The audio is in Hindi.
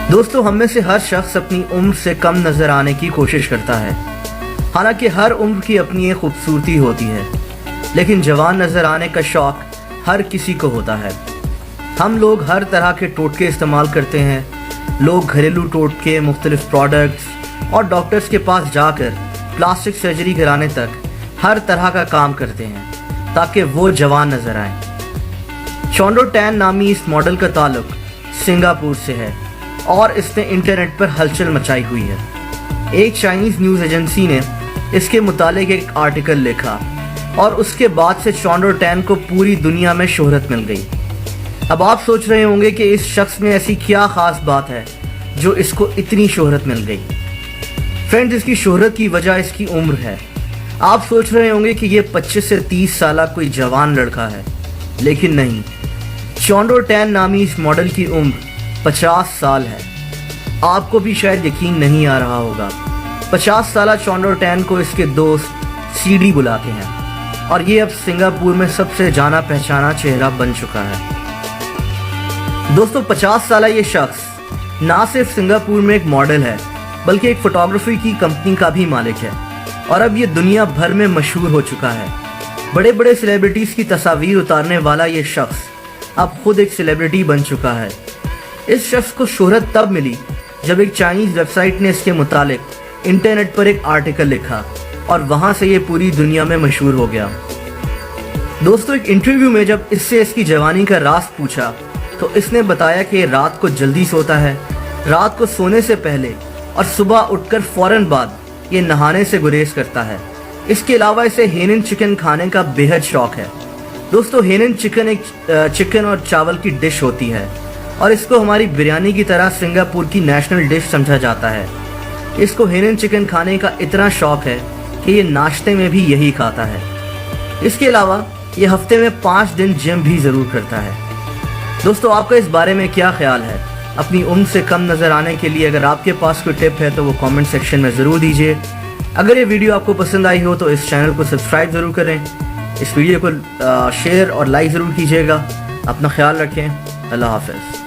दोस्तों, हम में से हर शख्स अपनी उम्र से कम नज़र आने की कोशिश करता है। हालांकि हर उम्र की अपनी एक खूबसूरती होती है, लेकिन जवान नज़र आने का शौक़ हर किसी को होता है। हम लोग हर तरह के टोटके इस्तेमाल करते हैं। लोग घरेलू टोटके, मुख्तलिफ प्रोडक्ट्स और डॉक्टर्स के पास जाकर प्लास्टिक सर्जरी कराने तक हर तरह का काम करते हैं ताकि वो जवान नज़र आएं। चोंडो टैन नामी इस मॉडल का ताल्लुक सिंगापुर से है और इसने इंटरनेट पर हलचल मचाई हुई है। एक चाइनीज़ न्यूज़ एजेंसी ने इसके मुतालिक एक आर्टिकल लिखा और उसके बाद से चोंडो टैन को पूरी दुनिया में शोहरत मिल गई। अब आप सोच रहे होंगे कि इस शख्स में ऐसी क्या ख़ास बात है जो इसको इतनी शोहरत मिल गई। फ्रेंड्स, इसकी शोहरत की वजह इसकी उम्र है। आप सोच रहे होंगे कि ये 25 से 30 साल कोई जवान लड़का है, लेकिन नहीं। चोंडो टैन नामी इस मॉडल की उम्र 50 साल है। आपको भी शायद यकीन नहीं आ रहा होगा। 50 साल चोंडो टैन को इसके दोस्त सीडी बुलाते हैं और ये अब सिंगापुर में सबसे जाना पहचाना चेहरा बन चुका है। दोस्तों, 50 साल ये शख्स ना सिर्फ सिंगापुर में एक मॉडल है, बल्कि एक फोटोग्राफी की कंपनी का भी मालिक है और अब ये दुनिया भर में मशहूर हो चुका है। बड़े बड़े सेलिब्रिटीज़ की तस्वीर उतारने वाला ये शख्स अब खुद एक सेलिब्रिटी बन चुका है। इस शख्स को शोहरत तब मिली जब एक चाइनीज़ वेबसाइट ने इसके मुतालिक इंटरनेट पर एक आर्टिकल लिखा और वहाँ से ये पूरी दुनिया में मशहूर हो गया। दोस्तों, एक इंटरव्यू में जब इससे इसकी जवानी का राज पूछा तो इसने बताया कि रात को जल्दी सोता है, रात को सोने से पहले और सुबह उठकर फ़ौरन बाद ये नहाने से गुरेज करता है। इसके अलावा इसे हेनिन चिकन खाने का बेहद शौक़ है। दोस्तों, हेनिन चिकन एक चिकन और चावल की डिश होती है और इसको हमारी बिरयानी की तरह सिंगापुर की नेशनल डिश समझा जाता है। इसको हेनिन चिकन खाने का इतना शौक़ है कि ये नाश्ते में भी यही खाता है। इसके अलावा ये हफ्ते में 5 दिन जिम भी ज़रूर करता है। दोस्तों, आपका इस बारे में क्या ख्याल है? अपनी उम्र से कम नज़र आने के लिए अगर आपके पास कोई टिप है तो वो कमेंट सेक्शन में ज़रूर दीजिए। अगर ये वीडियो आपको पसंद आई हो तो इस चैनल को सब्सक्राइब ज़रूर करें। इस वीडियो को शेयर और लाइक ज़रूर कीजिएगा। अपना ख्याल रखें। अल्लाह हाफ़िज़।